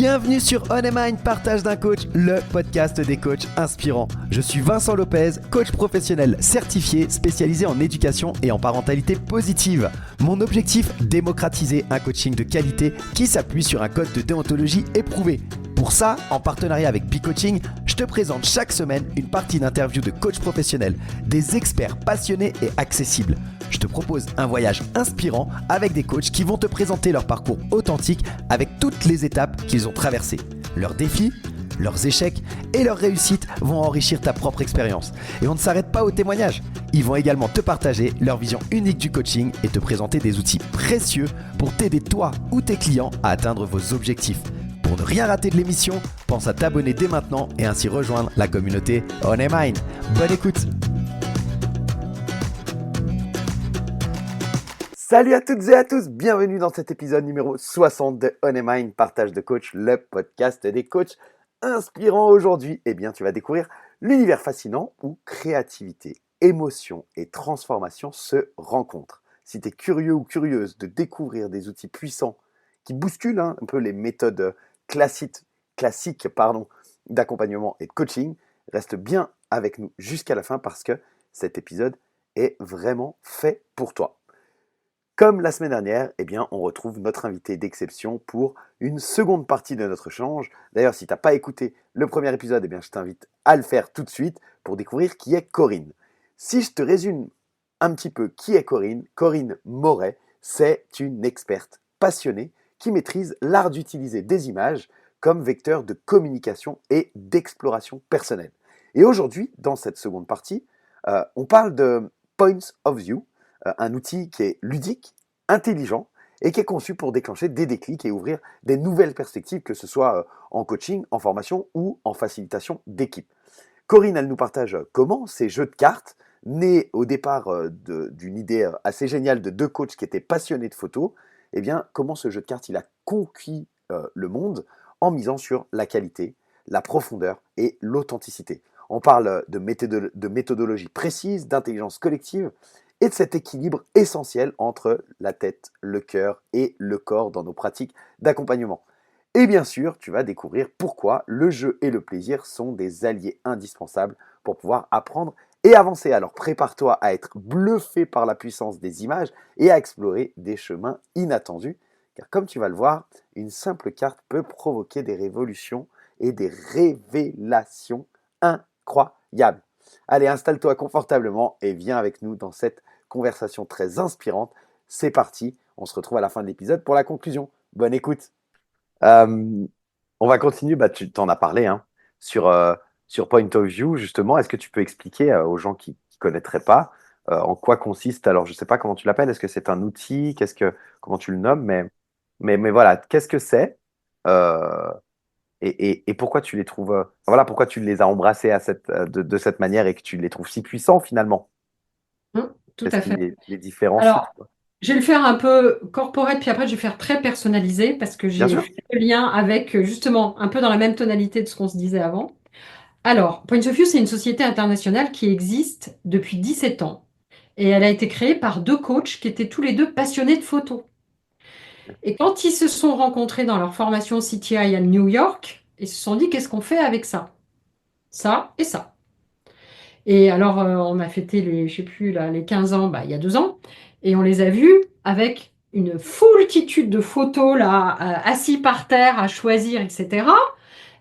Bienvenue sur On a Mind, partage d'un coach, le podcast des coachs inspirants. Je suis Vincent Lopez, coach professionnel certifié, spécialisé en éducation et en parentalité positive. Mon objectif, démocratiser un coaching de qualité qui s'appuie sur un code de déontologie éprouvé. Pour ça, en partenariat avec P-Coaching, je te présente chaque semaine une partie d'interviews de coachs professionnels, des experts passionnés et accessibles. Je te propose un voyage inspirant avec des coachs qui vont te présenter leur parcours authentique avec toutes les étapes qu'ils ont traversées. Leurs défis, leurs échecs et leurs réussites vont enrichir ta propre expérience. Et on ne s'arrête pas aux témoignages. Ils vont également te partager leur vision unique du coaching et te présenter des outils précieux pour t'aider toi ou tes clients à atteindre vos objectifs. Pour ne rien rater de l'émission, pense à t'abonner dès maintenant et ainsi rejoindre la communauté On a Mind. Bonne écoute. Salut à toutes et à tous, bienvenue dans cet épisode numéro 60 de On a Mind, partage de coach, le podcast des coachs inspirants. Aujourd'hui, tu vas découvrir l'univers fascinant où créativité, émotion et transformation se rencontrent. Si tu es curieux ou curieuse de découvrir des outils puissants qui bousculent un peu les méthodes classiques d'accompagnement et de coaching, reste bien avec nous jusqu'à la fin parce que cet épisode est vraiment fait pour toi. Comme la semaine dernière, on retrouve notre invité d'exception pour une seconde partie de notre échange. D'ailleurs, si tu n'as pas écouté le premier épisode, je t'invite à le faire tout de suite pour découvrir qui est Corinne. Si je te résume un petit peu qui est Corinne, Corinne Moret, c'est une experte passionnée qui maîtrise l'art d'utiliser des images comme vecteur de communication et d'exploration personnelle. Et aujourd'hui, dans cette seconde partie, on parle de Points of View, un outil qui est ludique, intelligent et qui est conçu pour déclencher des déclics et ouvrir des nouvelles perspectives, que ce soit en coaching, en formation ou en facilitation d'équipe. Corinne, elle nous partage comment ces jeux de cartes, nés au départ d'une idée assez géniale de deux coachs qui étaient passionnés de photos, comment ce jeu de cartes il a conquis le monde en misant sur la qualité, la profondeur et l'authenticité. On parle de méthodologie précise, d'intelligence collective et de cet équilibre essentiel entre la tête, le cœur et le corps dans nos pratiques d'accompagnement. Et bien sûr, tu vas découvrir pourquoi le jeu et le plaisir sont des alliés indispensables pour pouvoir apprendre et avancer. Alors prépare-toi à être bluffé par la puissance des images et à explorer des chemins inattendus. Car comme tu vas le voir, une simple carte peut provoquer des révolutions et des révélations incroyables. Allez, installe-toi confortablement et viens avec nous dans cette conversation très inspirante. C'est parti, on se retrouve à la fin de l'épisode pour la conclusion. Bonne écoute. On va continuer, tu t'en as parlé sur Point of View justement. Est-ce que tu peux expliquer aux gens qui ne connaîtraient pas en quoi consiste, alors je ne sais pas comment tu l'appelles, est-ce que c'est un outil, comment tu le nommes, mais voilà, qu'est-ce que c'est et pourquoi tu les trouves, pourquoi tu les as embrassés de cette manière et que tu les trouves si puissants finalement? Tout Qu'est-ce à qui fait. les différencie pour Alors, toi? je vais le faire un peu corporate, puis après je vais faire très personnalisé parce que Bien j'ai sûr. fait le lien avec justement un peu dans la même tonalité de ce qu'on se disait avant. Alors, Points of View, c'est une société internationale qui existe depuis 17 ans et elle a été créée par deux coachs qui étaient tous les deux passionnés de photos. Et quand ils se sont rencontrés dans leur formation CTI à New York, ils se sont dit qu'est-ce qu'on fait avec ça? Ça et ça. Et alors, on a fêté je sais plus, là, les 15 ans, il y a 2 ans, et on les a vus avec une foultitude de photos, là, assis par terre, à choisir, etc.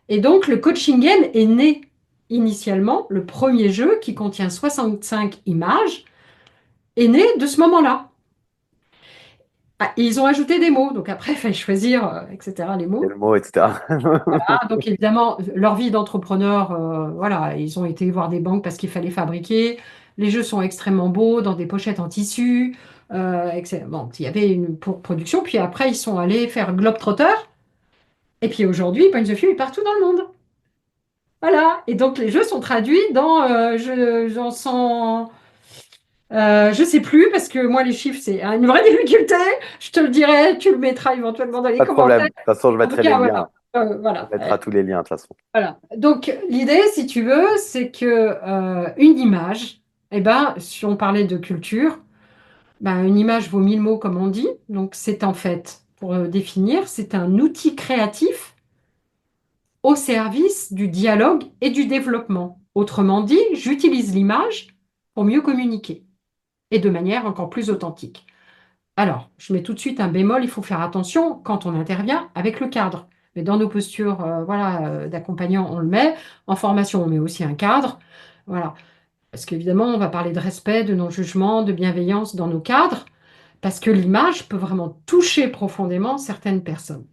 Et donc, le coaching game est né initialement, le premier jeu qui contient 65 images, est né de ce moment-là. Ah, et ils ont ajouté des mots, donc après, il fallait choisir, etc., les C'est mots. le mot, etc. Ah, donc évidemment, leur vie d'entrepreneur, voilà, ils ont été voir des banques parce qu'il fallait fabriquer. Les jeux sont extrêmement beaux, dans des pochettes en tissu. Bon, il y avait une pour production. Puis après, ils sont allés faire Globetrotter. Et puis aujourd'hui, Point of View est partout dans le monde. Voilà. Et donc les jeux sont traduits dans, j'en sens, je sais plus parce que moi les chiffres c'est une vraie difficulté. Je te le dirai, tu le mettras éventuellement dans les Pas de problème. commentaires. De toute façon, je En tout mettrai les cas, liens. voilà. Voilà. On mettra tous les liens de toute façon. Voilà. Donc, l'idée, si tu veux, c'est que une image, si on parlait de culture, une image vaut 1000 mots, comme on dit. Donc, c'est en fait, pour définir, c'est un outil créatif au service du dialogue et du développement. Autrement dit, j'utilise l'image pour mieux communiquer et de manière encore plus authentique. Alors, je mets tout de suite un bémol, il faut faire attention quand on intervient avec le cadre. Mais dans nos postures voilà, d'accompagnant, on le met. En formation, on met aussi un cadre. Voilà. Parce qu'évidemment, on va parler de respect, de non-jugement, de bienveillance dans nos cadres, parce que l'image peut vraiment toucher profondément certaines personnes.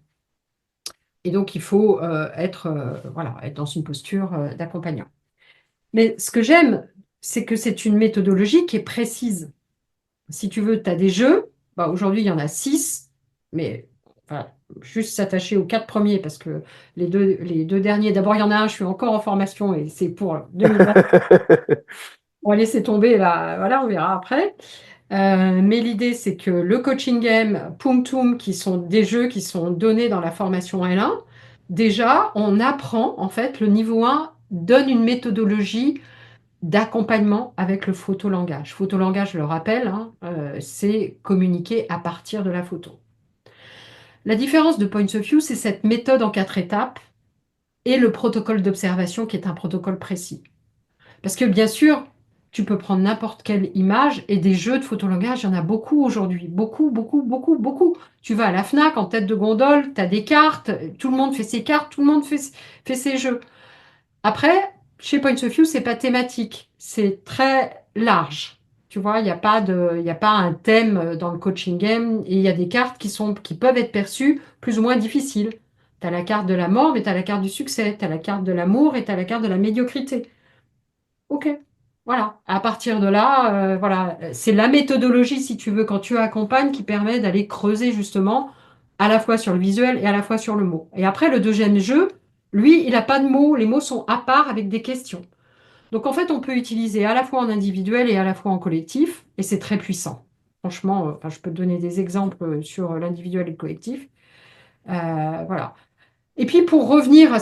Et donc, il faut voilà, être dans une posture d'accompagnant. Mais ce que j'aime, c'est que c'est une méthodologie qui est précise. Si tu veux, tu as des jeux. Bah, aujourd'hui, il y en a 6, mais voilà, juste s'attacher aux 4 premiers parce que les deux derniers, d'abord, il y en a un, je suis encore en formation et c'est pour 2020. On va laisser tomber là, voilà, on verra après. Mais l'idée, c'est que le coaching game, Punctum, qui sont des jeux qui sont donnés dans la formation L1, déjà, on apprend, en fait, le niveau 1 donne une méthodologie d'accompagnement avec le photolangage. Photolangage, je le rappelle, hein, c'est communiquer à partir de la photo. La différence de Points of View, c'est cette méthode en 4 étapes et le protocole d'observation qui est un protocole précis. Parce que bien sûr, tu peux prendre n'importe quelle image et des jeux de photolangage, il y en a beaucoup aujourd'hui. Beaucoup, beaucoup, beaucoup, beaucoup. Tu vas à la Fnac en tête de gondole, tu as des cartes, tout le monde fait ses cartes, tout le monde fait ses jeux. Après, chez Points of View, c'est pas thématique, c'est très large. Tu vois, il y a pas un thème dans le coaching game et il y a des cartes qui peuvent être perçues plus ou moins difficiles. Tu as la carte de la mort, mais tu as la carte du succès. Tu as la carte de l'amour et tu as la carte de la médiocrité. OK. Voilà. À partir de là, voilà, c'est la méthodologie, si tu veux, quand tu accompagnes, qui permet d'aller creuser justement à la fois sur le visuel et à la fois sur le mot. Et après, le deuxième jeu, lui, il n'a pas de mots. Les mots sont à part avec des questions. Donc en fait, on peut utiliser à la fois en individuel et à la fois en collectif, et c'est très puissant. Franchement, enfin, je peux te donner des exemples sur l'individuel et le collectif. Voilà. Et puis pour revenir à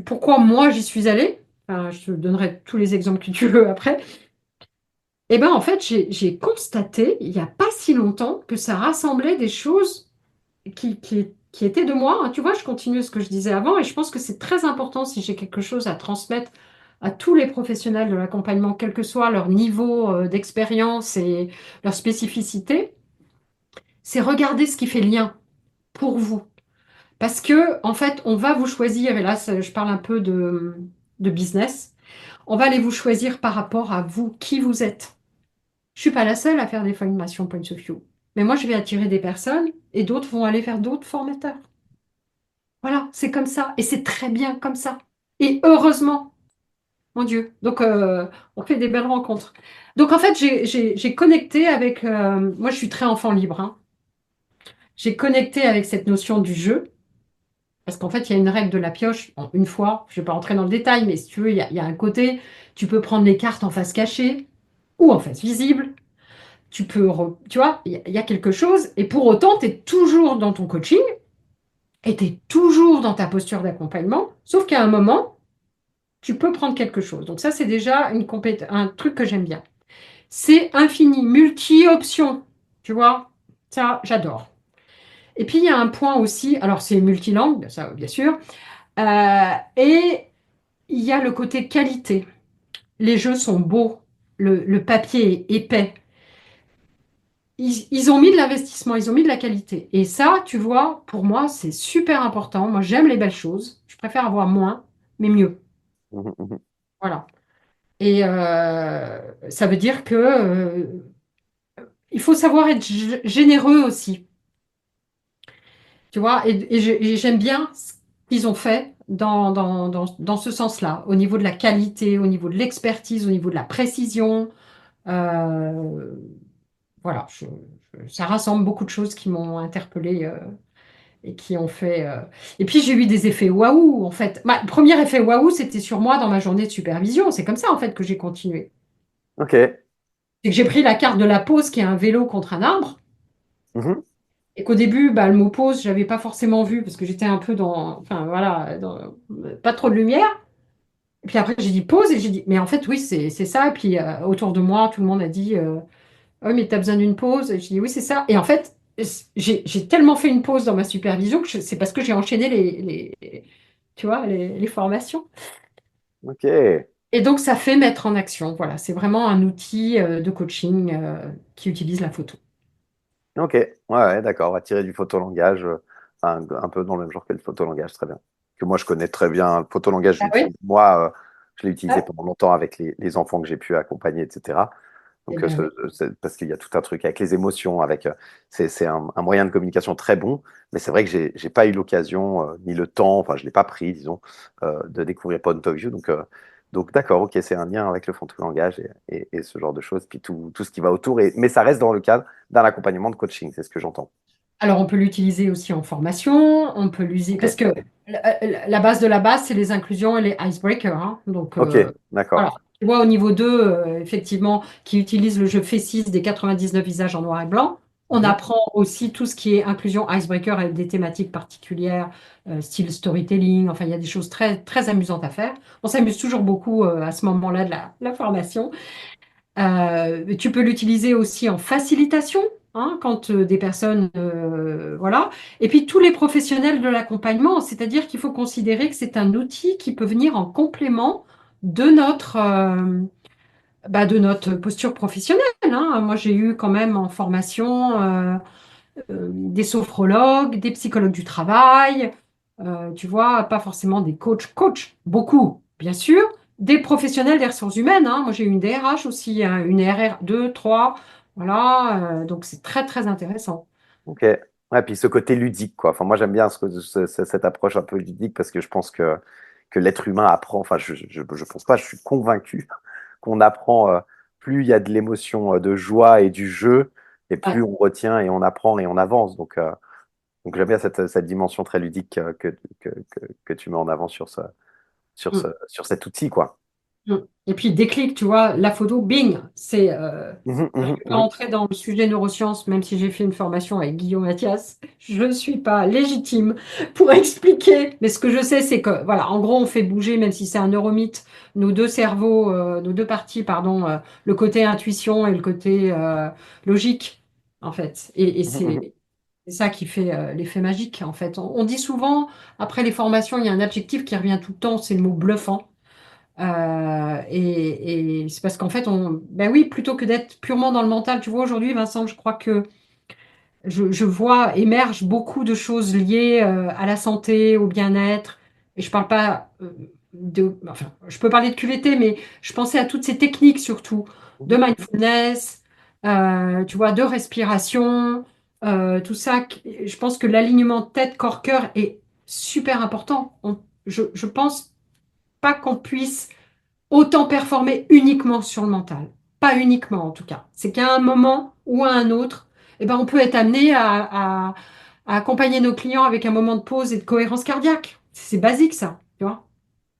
pourquoi moi j'y suis allée, enfin, je te donnerai tous les exemples que tu veux après. Eh ben en fait, j'ai constaté il n'y a pas si longtemps que ça rassemblait des choses qui étaient de moi, hein. Tu vois, je continue ce que je disais avant et je pense que c'est très important si j'ai quelque chose à transmettre à tous les professionnels de l'accompagnement, quel que soit leur niveau d'expérience et leur spécificité, c'est regarder ce qui fait lien pour vous. Parce que, en fait, on va vous choisir, et là, je parle un peu de business, on va aller vous choisir par rapport à vous, qui vous êtes. Je suis pas la seule à faire des formations Points of View. Mais moi, je vais attirer des personnes et d'autres vont aller faire d'autres formateurs. Voilà, c'est comme ça. Et c'est très bien comme ça. Et heureusement, mon Dieu. Donc, on fait des belles rencontres. Donc, en fait, j'ai connecté avec... moi, je suis très enfant libre, hein. J'ai connecté avec cette notion du jeu. Parce qu'en fait, il y a une règle de la pioche. Bon, une fois, je ne vais pas rentrer dans le détail, mais si tu veux, il y a un côté, tu peux prendre les cartes en face cachée ou en face visible. Tu vois, il y a quelque chose. Et pour autant, tu es toujours dans ton coaching et tu es toujours dans ta posture d'accompagnement. Sauf qu'à un moment, tu peux prendre quelque chose. Donc ça, c'est déjà un truc que j'aime bien. C'est infini, multi-options. Tu vois, ça, j'adore. Et puis, il y a un point aussi, alors c'est multilangue, ça, bien sûr, et il y a le côté qualité. Les jeux sont beaux, le papier est épais. Ils ont mis de l'investissement, ils ont mis de la qualité. Et ça, tu vois, pour moi, c'est super important. Moi, j'aime les belles choses. Je préfère avoir moins, mais mieux. Mhm, mhm. Voilà. Et ça veut dire que il faut savoir être généreux aussi. Tu vois, et j'aime bien ce qu'ils ont fait dans ce sens-là, au niveau de la qualité, au niveau de l'expertise, au niveau de la précision. Euh, voilà, ça rassemble beaucoup de choses qui m'ont interpellée et qui ont fait. Et puis j'ai eu des effets waouh, en fait. Le premier effet waouh, c'était sur moi dans ma journée de supervision. C'est comme ça, en fait, que j'ai continué. Ok. C'est que j'ai pris la carte de la pause, qui est un vélo contre un arbre. Mhm. Et qu'au début, bah, le mot pause, je l'avais pas forcément vu parce que j'étais un peu enfin voilà, pas trop de lumière. Et puis après, j'ai dit pause et j'ai dit, mais en fait, oui, c'est ça. Et puis autour de moi, tout le monde a dit, ah oui, mais tu as besoin d'une pause. Et j'ai dit, oui, c'est ça. Et en fait, j'ai tellement fait une pause dans ma supervision que c'est parce que j'ai enchaîné tu vois, les formations. Ok. Et donc, ça fait mettre en action. Voilà, c'est vraiment un outil de coaching qui utilise la photo. Ok, ouais, d'accord, on va tirer du photolangage, un peu dans le même genre que le photolangage, très bien. Que moi, je connais très bien le photolangage, je Ah oui? l'utilise. Moi, je l'ai utilisé Ah, pendant longtemps avec les enfants que j'ai pu accompagner, etc. eh Donc, bien oui. parce qu'il y a tout un truc avec les émotions, c'est un moyen de communication très bon, mais c'est vrai que j'ai pas eu l'occasion, ni le temps, enfin, je l'ai pas pris, disons, de découvrir Point of View. Donc d'accord, ok, c'est un lien avec le photolangage et ce genre de choses, puis tout ce qui va autour, mais ça reste dans le cadre d'un accompagnement de coaching, c'est ce que j'entends. Alors, on peut l'utiliser aussi en formation, on peut l'utiliser Ok, parce que la base de la base, c'est les inclusions et les icebreakers, hein. Donc, ok, d'accord. voilà. Tu vois, au niveau 2, effectivement, qui utilise le jeu F6 des 99 visages en noir et blanc, on Mhm, apprend aussi tout ce qui est inclusion icebreaker avec des thématiques particulières, style storytelling. Enfin, il y a des choses très, très amusantes à faire. On s'amuse toujours beaucoup à ce moment-là de la formation. Tu peux l'utiliser aussi en facilitation, hein, quand des personnes, voilà. Et puis tous les professionnels de l'accompagnement, c'est-à-dire qu'il faut considérer que c'est un outil qui peut venir en complément de de notre posture professionnelle, hein. Moi, j'ai eu quand même en formation des sophrologues, des psychologues du travail, tu vois, pas forcément des coachs, beaucoup, bien sûr, des professionnels des ressources humaines, hein. Moi, j'ai eu une DRH aussi, hein, une RR 2, 3, voilà, donc c'est très, très intéressant. ok. Ouais, puis ce côté ludique, quoi. Enfin, moi, j'aime bien cette approche un peu ludique parce que je pense que l'être humain apprend, enfin, je pense pas, je suis convaincu qu'on apprend, plus il y a de l'émotion, de joie et du jeu, et plus Ouais. on retient et on apprend et on avance. Donc j'aime bien cette dimension très ludique, que tu mets en avant Mm. sur cet outil, quoi. Mm. Et puis, déclic, tu vois, la photo, bing, c'est. Mhm, Je ne mhm, vais pas mhm. entrer dans le sujet neurosciences, même si j'ai fait une formation avec Guillaume Mathias. Je ne suis pas légitime pour expliquer. Mais ce que je sais, c'est que, voilà, en gros, on fait bouger, même si c'est un neuromythe, nos deux cerveaux, nos deux parties, pardon, le côté intuition et le côté logique, en fait. Et Mhm, mhm. c'est ça qui fait l'effet magique, en fait. On dit souvent, après les formations, il y a un adjectif qui revient tout le temps, c'est le mot bluffant. Et c'est parce qu'en fait, ben oui, plutôt que d'être purement dans le mental, tu vois, aujourd'hui, Vincent, je crois que je vois émerge beaucoup de choses liées à la santé, au bien-être. Et je parle pas enfin, je peux parler de QVT, mais je pensais à toutes ces techniques surtout de Mhm. mindfulness, tu vois, de respiration, tout ça. Je pense que l'alignement tête, corps, cœur est super important. Je pense pas qu'on puisse autant performer uniquement sur le mental. Pas uniquement en tout cas. C'est qu'à un moment ou à un autre, eh ben, on peut être amené à accompagner nos clients avec un moment de pause et de cohérence cardiaque. C'est basique ça, tu vois.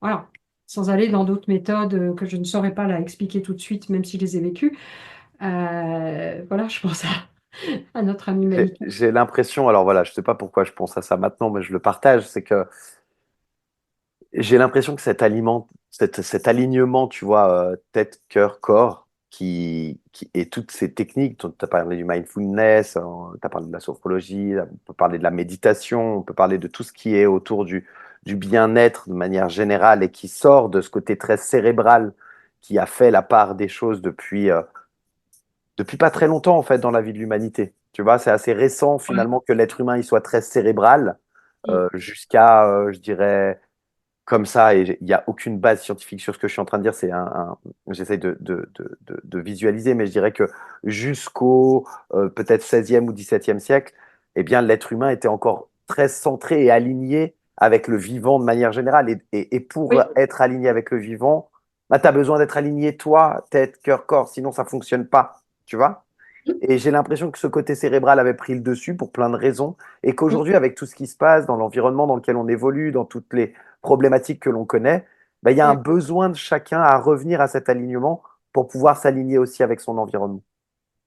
Voilà. Sans aller dans d'autres méthodes que je ne saurais pas là expliquer tout de suite, même si je les ai vécues. Voilà, je pense à notre ami Malika. J'ai l'impression, alors voilà, je sais pas pourquoi je pense à ça maintenant, mais je le partage, c'est que j'ai l'impression que cet alignement, tu vois, tête, cœur, corps, et toutes ces techniques, tu as parlé du mindfulness, tu as parlé de la sophrologie, on peut parler de la méditation, on peut parler de tout ce qui est autour du bien-être de manière générale et qui sort de ce côté très cérébral qui a fait la part des choses depuis pas très longtemps, en fait, dans la vie de l'humanité. Tu vois, c'est assez récent, Ouais. finalement, que l'être humain il soit très cérébral, Mm. jusqu'à, je dirais, comme ça, et il n'y a aucune base scientifique sur ce que je suis en train de dire, j'essaie de visualiser, mais je dirais que jusqu'au peut-être 16e ou 17e siècle, eh bien, l'être humain était encore très centré et aligné avec le vivant de manière générale. Et pour Oui, être aligné avec le vivant, bah, tu as besoin d'être aligné, toi, tête, cœur, corps, sinon ça ne fonctionne pas, tu vois? Et j'ai l'impression que ce côté cérébral avait pris le dessus pour plein de raisons, et Mm. qu'aujourd'hui, avec tout ce qui se passe dans l'environnement dans lequel on évolue, dans toutes les problématiques que l'on connaît, ben, il y a un Ouais. besoin de chacun à revenir à cet alignement pour pouvoir s'aligner aussi avec son environnement.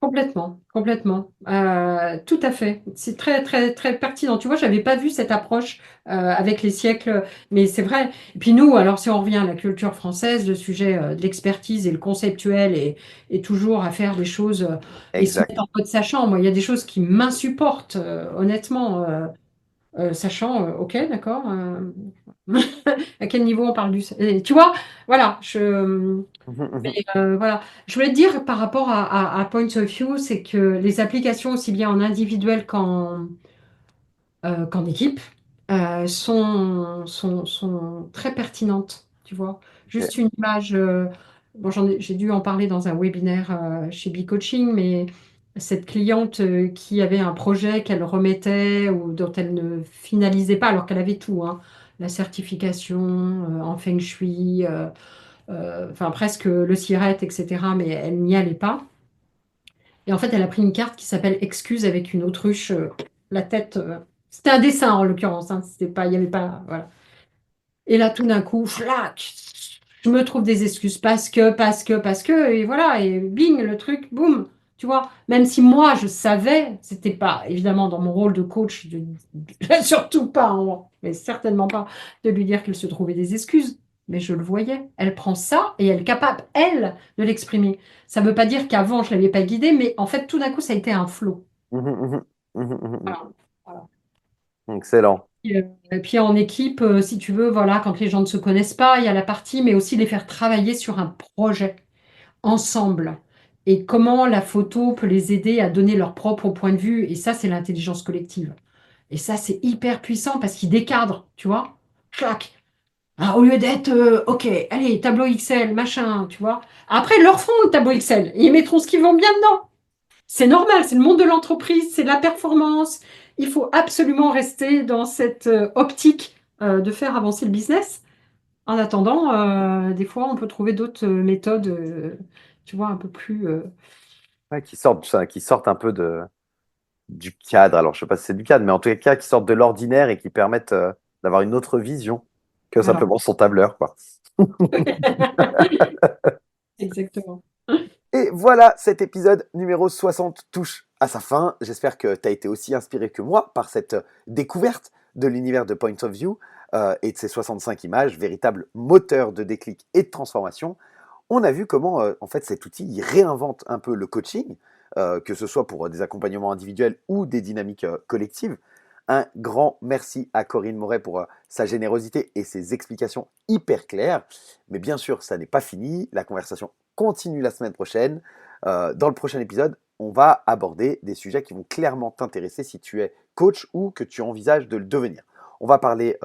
Complètement, complètement. Tout à fait. C'est très, très, très pertinent. Tu vois, j'avais pas vu cette approche avec les siècles, mais c'est vrai. Et puis nous, alors si on revient à la culture française, le sujet de l'expertise et le conceptuel et toujours à faire les choses et se Exact. mettre en mode sachant. Moi, il y a des choses qui m'insupportent, honnêtement. sachant, ok, d'accord, à quel niveau on parle et tu vois, voilà, Mhm, mhm. voilà. Je voulais te dire par rapport à Point of View, c'est que les applications, aussi bien en individuel qu'en équipe, sont très pertinentes, tu vois. Ok. Juste une image, bon, j'ai dû en parler dans un webinaire chez Coaching, mais cette cliente qui avait un projet qu'elle remettait ou dont elle ne finalisait pas, alors qu'elle avait tout, hein, la certification en Feng Shui, enfin presque le SIRET, etc., mais elle n'y allait pas. Et en fait, elle a pris une carte qui s'appelle Excuse avec une autruche, la tête. C'était un dessin en l'occurrence, hein, c'était pas, il y avait pas, voilà. Et là, tout d'un coup, flac, je me trouve des excuses parce que, et voilà, et bing, le truc, boum, tu vois. Même si moi, je savais, c'était pas évidemment dans mon rôle de coach, surtout pas, mais certainement pas, de lui dire qu'il se trouvait des excuses. Mais je le voyais. Elle prend ça et elle est capable, elle, de l'exprimer. Ça ne veut pas dire qu'avant, je ne l'avais pas guidée, mais en fait, tout d'un coup, ça a été un flot. Mhm, mhm, mhm, mhm, mhm. Voilà. Voilà. Excellent. Et puis en équipe, si tu veux, voilà, quand les gens ne se connaissent pas, il y a la partie, mais aussi les faire travailler sur un projet ensemble. Et comment la photo peut les aider à donner leur propre point de vue. Et ça, c'est l'intelligence collective. Et ça, c'est hyper puissant parce qu'ils décadrent, tu vois. Clac. Ah, au lieu d'être, OK, allez, tableau Excel, machin, tu vois. Après, ils leur font le tableau Excel. Ils mettront ce qu'ils vont bien dedans. C'est normal, c'est le monde de l'entreprise, c'est la performance. Il faut absolument rester dans cette optique de faire avancer le business. En attendant, des fois, on peut trouver d'autres méthodes, tu vois, un peu plus. Ouais, qui sortent un peu du cadre. Alors, je sais pas si c'est du cadre, mais en tout cas, qui sortent de l'ordinaire et qui permettent d'avoir une autre vision que Voilà. simplement son tableur, quoi. Exactement. Et voilà, cet épisode numéro 60 touche à sa fin. J'espère que tu as été aussi inspiré que moi par cette découverte de l'univers de Point of View et de ces 65 images, véritable moteur de déclic et de transformation. On a vu comment, en fait, cet outil il réinvente un peu le coaching, que ce soit pour des accompagnements individuels ou des dynamiques collectives. Un grand merci à Corinne Moret pour sa générosité et ses explications hyper claires. Mais bien sûr, ça n'est pas fini. La conversation continue la semaine prochaine. Dans le prochain épisode, on va aborder des sujets qui vont clairement t'intéresser si tu es coach ou que tu envisages de le devenir. On va parler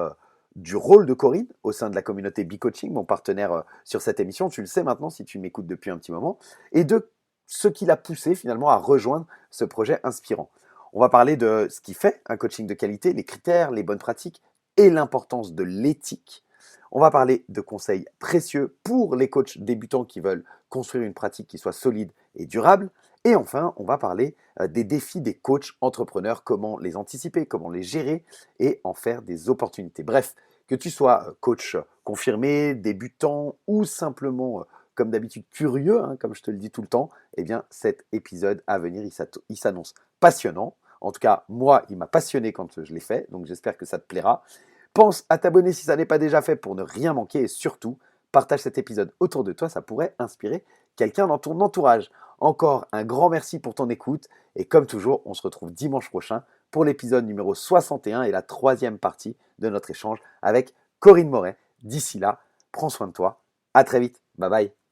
du rôle de Corinne au sein de la communauté Coaching, mon partenaire sur cette émission. Tu le sais maintenant si tu m'écoutes depuis un petit moment. Et de ce qui l'a poussé finalement à rejoindre ce projet inspirant. On va parler de ce qui fait un coaching de qualité, les critères, les bonnes pratiques et l'importance de l'éthique. On va parler de conseils précieux pour les coachs débutants qui veulent construire une pratique qui soit solide et durable. Et enfin, on va parler des défis des coachs entrepreneurs, comment les anticiper, comment les gérer et en faire des opportunités. Bref, que tu sois coach confirmé, débutant ou simplement, comme d'habitude, curieux, hein, comme je te le dis tout le temps, eh bien cet épisode à venir, il s'annonce passionnant. En tout cas, moi, il m'a passionné quand je l'ai fait, donc j'espère que ça te plaira. Pense à t'abonner si ça n'est pas déjà fait pour ne rien manquer et surtout, partage cet épisode autour de toi, ça pourrait inspirer quelqu'un dans ton entourage. Encore un grand merci pour ton écoute et comme toujours, on se retrouve dimanche prochain pour l'épisode numéro 61 et la troisième partie de notre échange avec Corinne Moret. D'ici là, prends soin de toi. À très vite. Bye bye.